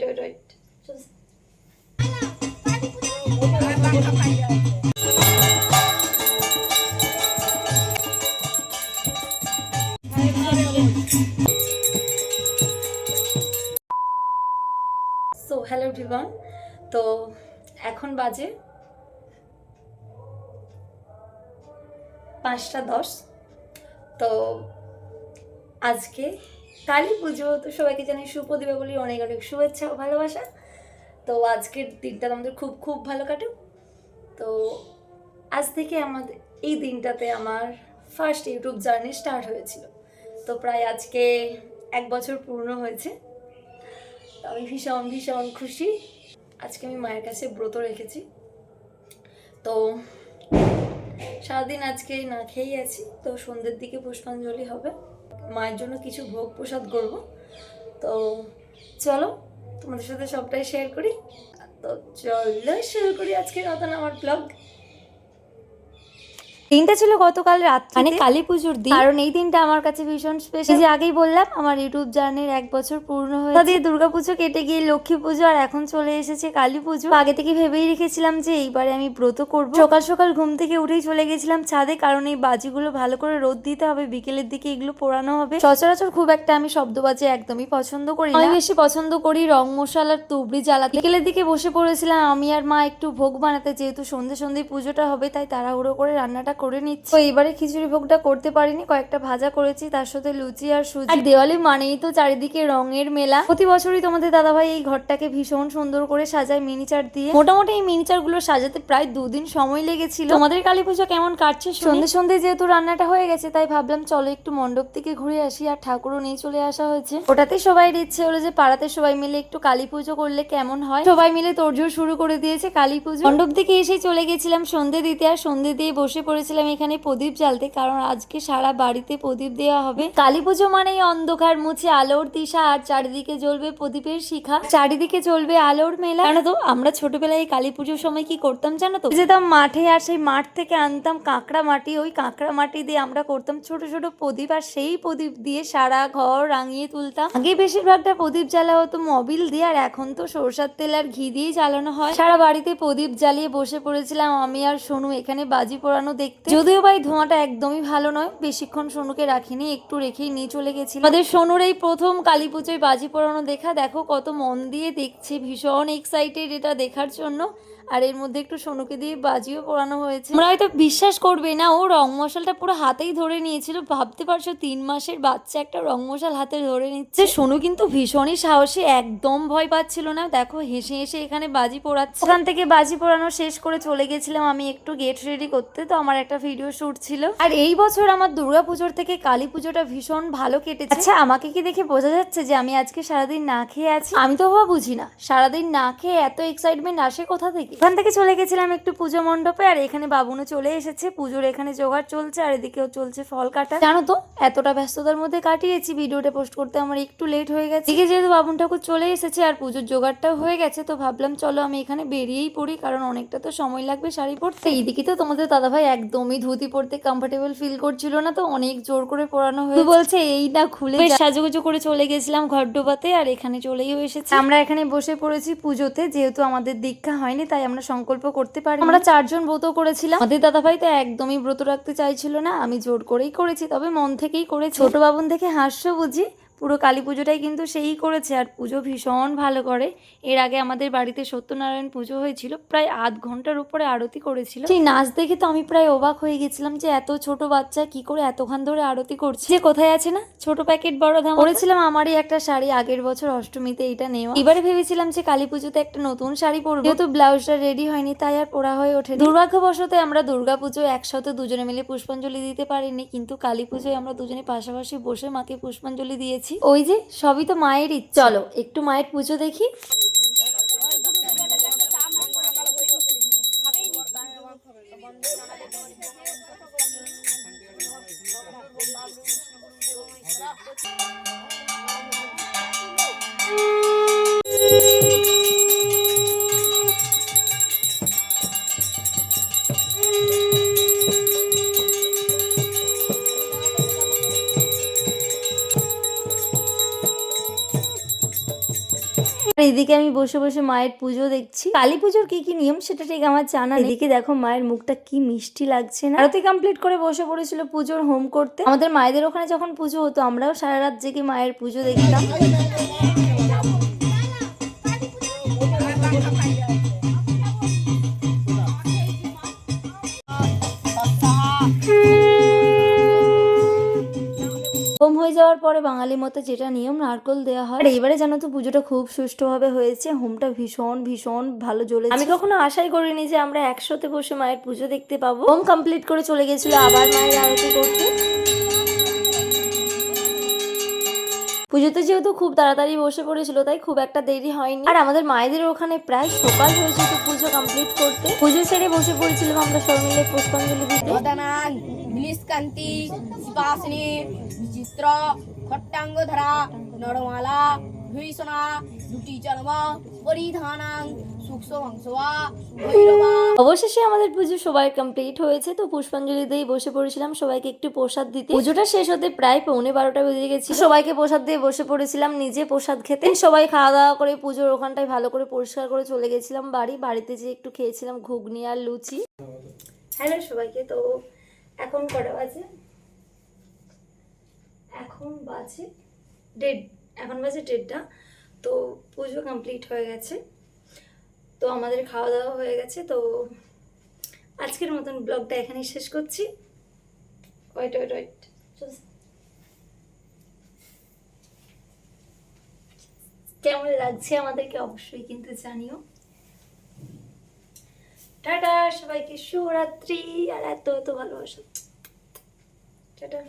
Wait so hello everyone. তো এখন বাজে 5:10। তো আজকে কালী পুজো, তো সবাইকে জানাই শুভ দীপাবলির অনেক অনেক শুভেচ্ছা ও ভালোবাসা। তো আজকের দিনটা আমাদের খুব খুব ভালো কাটুক। তো আজ থেকে আমাদের এই দিনটাতে আমার ফার্স্ট ইউটিউব জার্নি স্টার্ট হয়েছিল। তো প্রায় আজকে 1 বছর পূর্ণ হয়েছে। তো আমি ভীষণ ভীষণ খুশি। আজকে আমি মায়ের কাছে ব্রত রেখেছি। তো সারাদিন আজকে না খেয়েই আছি। তো সন্ধ্যের দিকে পুষ্পাঞ্জলি হবে, মায়ের জন্য কিছু ভোগ প্রসাদ করবো। তো চলো তোমাদের সাথে সবটাই শেয়ার করি। তো চলো শুরু করি আজকের নতুন আমার ব্লগ। দিনটা ছিল গতকাল রাত, মানে কালী পুজোর দিন। কারণ এই দিনটা আমার কাছে ভীষণ স্পেশাল। যে আগেই বললাম আমার ইউটিউব জার্নির 1 বছর পূর্ণ হয়েছে। তাদের দুর্গাপুজো কেটে গিয়ে লক্ষ্মী পুজো, আর এখন চলে এসেছে কালী পুজো। আগে থেকে ভেবেই রেখেছিলাম যে এইবারে আমি ব্রত করব। সকাল সকাল ঘুম থেকে উঠেই চলে গেছিলাম ছাদে, কারণ এই বাজিগুলো ভালো করে রোদ দিতে হবে, বিকেলের দিকে এগুলো পোড়ানো হবে। সচরাচর খুব একটা আমি শব্দ বাজি একদমই পছন্দ করি না। আমি বেশি পছন্দ করি রং মশালার তুবড়ি জ্বালাতে। বিকেলের দিকে বসে পড়েছিলাম আমি আর মা একটু ভোগ বানাতে, যেহেতু সন্ধে সন্ধে পুজোটা হবে তাই তাড়াহুড়ো করে রান্নাটা করে নিচ্ছি। তো এবারে খিচুড়ি ভোগটা করতে পারিনি, কয়েকটা ভাজা করেছি, তার সাথে লুচি আর সুজি। আর দেওয়ালি মানেই তো চারিদিকে রঙের মেলা। প্রতি বছরই তোমাদের দাদাভাই এই ঘরটাকে ভীষণ সুন্দর করে সাজায় মিনিচার দিয়ে। মোটামুটি এই মিনিচার গুলো সাজাতে প্রায় 2 দিন সময় লেগেছিল। তোমাদের কালী পুজো কেমন কাটছে? সন্ধে সন্ধে যেহেতু রান্নাটা হয়ে গেছে তাই ভাবলাম চলো একটু মণ্ডপ থেকে ঘুরে আসি। আর ঠাকুরও নিয়ে চলে আসা হয়েছে। ওটাতে সবাই ইচ্ছে হলো যে পাড়াতে সবাই মিলে একটু কালী পুজো করলে কেমন হয়। সবাই মিলে তোড়জোড় শুরু করে দিয়েছে কালী পুজো। মণ্ডপ থেকে এসে চলে গেছিলাম সন্ধে দিতে, আর সন্ধে দিয়ে বসে পড়েছিলাম এখানে প্রদীপ জ্বালতে, কারণ আজকে সারা বাড়িতে প্রদীপ দেওয়া হবে। কালী পুজো মানেই অন্ধকার মুছে আলোর দিশা, আর চারিদিকে জ্বলবে প্রদীপের শিখা, চারিদিকে চলবে আলোর মেলা। জানো তো আমরা ছোটবেলায় কালী পুজোর সময় কি করতাম জানো তো? যেতাম মাঠে, আর সেই মাঠ থেকে আনতাম কাঁকড়া মাটি। ওই কাঁকড়া মাটি দিয়ে আমরা করতাম ছোট ছোট প্রদীপ, আর সেই প্রদীপ দিয়ে সারা ঘর রাঙিয়ে তুলতাম। আগে বেশিরভাগটা প্রদীপ জ্বালা হতো মবিল দিয়ে, আর এখন তো সরষের তেল আর ঘি দিয়েই জ্বালানো হয়। সারা বাড়িতে প্রদীপ জ্বালিয়ে বসে পড়েছিলাম আমি আর সোনু এখানে বাজি পোড়ানো দেখতে। যদিও ভাই ধোঁয়াটা একদমই ভালো নয়, বেশিক্ষণ সোনুকে রাখিনি, একটু রেখেই নিয়ে চলে গেছি। আমাদের সোনুর এই প্রথম কালী পুজোয় বাজি পোড়ানো দেখা, দেখো কত মন দিয়ে দেখছে, ভীষণ এক্সাইটেড এটা দেখার জন্য। আর এর মধ্যে একটু সোনুকে দিয়ে বাজিও পোড়ানো হয়েছে। তোমরা হয়তো বিশ্বাস করবে না, ও রং মশালটা পুরো হাতেই ধরে নিয়েছিল। ভাবতে পারছো 3 মাসের বাচ্চা একটা রং মশাল হাতে ধরে নিচ্ছে। সোনু কিন্তু ভীষণই সাহসী, একদম ভয় পাচ্ছিল না। দেখো হেসে হেসে এখানে বাজি পোড়াচ্ছে। ওখান থেকে বাজি পোড়ানো শেষ করে চলে গেছিলাম আমি একটু গেট রেডি করতে। তো আমার একটা ভিডিও শুট ছিল। আর এই বছর আমার দুর্গাপুজোর থেকে কালী পুজোটা ভীষণ ভালো কেটেছে। আচ্ছা আমাকে কি দেখে বোঝা যাচ্ছে যে আমি আজকে সারাদিন না খেয়ে আছি? আমি তো বাবা বুঝি না, সারাদিন না খেয়ে এত এক্সাইটমেন্ট আসে কোথা থেকে। এখান থেকে চলে গেছিলাম একটু পুজো মণ্ডপে, আর এখানে বাবুনও চলে এসেছে। পুজোর এখানে জোগাড় চলছে, আর এদিকেও চলছে ফল কাটা। জানো তো এতটা ব্যস্ততার মধ্যে কাটিয়েছি, ভিডিওটা পোস্ট করতে আমার একটু লেট হয়ে গেছে। এদিকে যেহেতু বাবুন ঠাকুর চলে এসেছে আর পুজোর জোগাড়টাও হয়ে গেছে, তো ভাবলাম চলো আমি এখানে বেরিয়েই পড়ি, কারণ অনেকটা তো সময় লাগবে শাড়ি পরতে। এইদিকে তো তোমাদের দাদাভাই একদমই ধুতি পরতে কমফোর্টেবল ফিল করছিল না, তো অনেক জোর করে পরানো হয়েছে। বলছে এই না খুলে সাজুগুজু করে চলে গেছিলাম ঘর ডোবাতে, আর এখানে চলেও এসেছি। আমরা এখানে বসে পড়েছি পুজোতে। যেহেতু আমাদের দীক্ষা হয়নি তাই আমরা সংকল্প করতে পারি। আমরা 4 জন ব্রত করেছিলাম। আমাদের দাদাভাই তো একদমই ব্রত রাখতে চাইছিল না, আমি জোর করেই করেছি, তবে মন থেকেই করেছি। ছোট বাবুন দেখে হাস্য বুঝি, পুরো কালী পুজোটাই কিন্তু সেই করেছে, আর পুজো ভীষণ ভালো করে। এর আগে আমাদের বাড়িতে সত্যনারায়ণ পুজো হয়েছিল, প্রায় আধ ঘন্টার উপরে আরতি করেছিল। সেই নাচ দেখে তো আমি প্রায় অবাক হয়ে গেছিলাম যে এত ছোট বাচ্চা কি করে এতক্ষণ ধরে আরতি করছে। যে কোথায় আছে না ছোট প্যাকেট বড় দাম, করেছিলাম আমারই একটা শাড়ি আগের বছর অষ্টমীতে এটা নেওয়া। এবারে ভেবেছিলাম যে কালী পুজোতে একটা নতুন শাড়ি পরবো, যেহেতু ব্লাউজটা রেডি হয়নি তাই আর পরা হয়ে ওঠে। দুর্ভাগ্যবশত আমরা দুর্গাপুজো একসাথে দুজনে মিলে পুষ্পাঞ্জলি দিতে পারিনি, কিন্তু কালী পুজোয় আমরা দুজনে পাশাপাশি বসে মাকে পুষ্পাঞ্জলি দিয়েছি। ওই যে সবই তো মায়ের ইচ্ছা। চলো একটু মায়ের পুজো দেখি। এদিকে আমি বসে বসে মায়ের পুজো দেখছি। কালী পুজোর কি কি নিয়ম সেটা ঠিক আমার জানা নেই। এদিকে দেখো মায়ের মুখটা কি মিষ্টি লাগছে না। আরতি কমপ্লিট করে বসে পড়েছিল পুজোর হোম করতে। আমাদের মায়েদের ওখানে যখন পুজো হতো আমরাও সারা রাত জেগে মায়ের পুজো দেখতাম। হোম হয়ে যাওয়ার পরে বাঙালি মতো যেটা নিয়ম নারকোল দেওয়া হয়। আর এইবারে জানো তো পুজোটা খুব সুষ্ঠুভাবে হয়েছে। হোমটা ভীষণ ভীষণ ভালো জ্বলেছে। আমি কখনো আশাই করিনি যে আমরা একসাথে বসে মায়ের পুজো দেখতে পাবো। হোম কমপ্লিট করে চলে গেছিল আবার মায়ের আরতি করতে। পুজোতে যেহেতু খুব তাড়াতাড়ি বসে পড়েছিল তাই খুব একটা দেরি হয়নি। আর আমাদের মায়েদের ওখানে প্রায় সকাল হয়েছিল পুজো কমপ্লিট করতে। পুজো সেরে বসে পড়েছিলাম আমরা সবাই মিলে পুষ্পাঞ্জলি দিতে। নীলিস্কান্তি সুবাসিনী বিচিত্র খট্টাঙ্গধরা নরমালা ভীষণা দুটি চর্ম পরিধানাং অবশেষে আমাদের পুজো সবাই কমপ্লিট হয়েছে। তো পুষ্পাঞ্জলি দিয়ে বসে পড়েছিলাম সবাইকে একটু প্রসাদ দিতে। পুজোটা শেষ হতে প্রায় 11:15 বেজে গেছে। সবাইকে প্রসাদ দিয়ে বসে পড়েছিলাম নিজে প্রসাদ খেতে। সবাই খাওয়া দাওয়া করে পুজোর ওখানটায় ভালো করে পরিষ্কার করে চলে গেছিলাম বাড়িতে যেয়ে একটু খেয়েছিলাম ঘুগনি আর লুচি। হ্যালো সবাইকে। তো এখন কটা বাজে? এখন বাজে 1:30। তো পুজো কমপ্লিট হয়ে গেছে। তো আমাদের খাওয়া দাওয়া হয়ে গেছে। তো আজকের মতন ব্লগটা এখানেই শেষ করছি। ওয়েট কেমন লাগছে আমাদেরকে অবশ্যই কিন্তু জানিও। টাটা সবাইকে, শুভরাত্রি। আর এত ভালোবাসা। টাটা।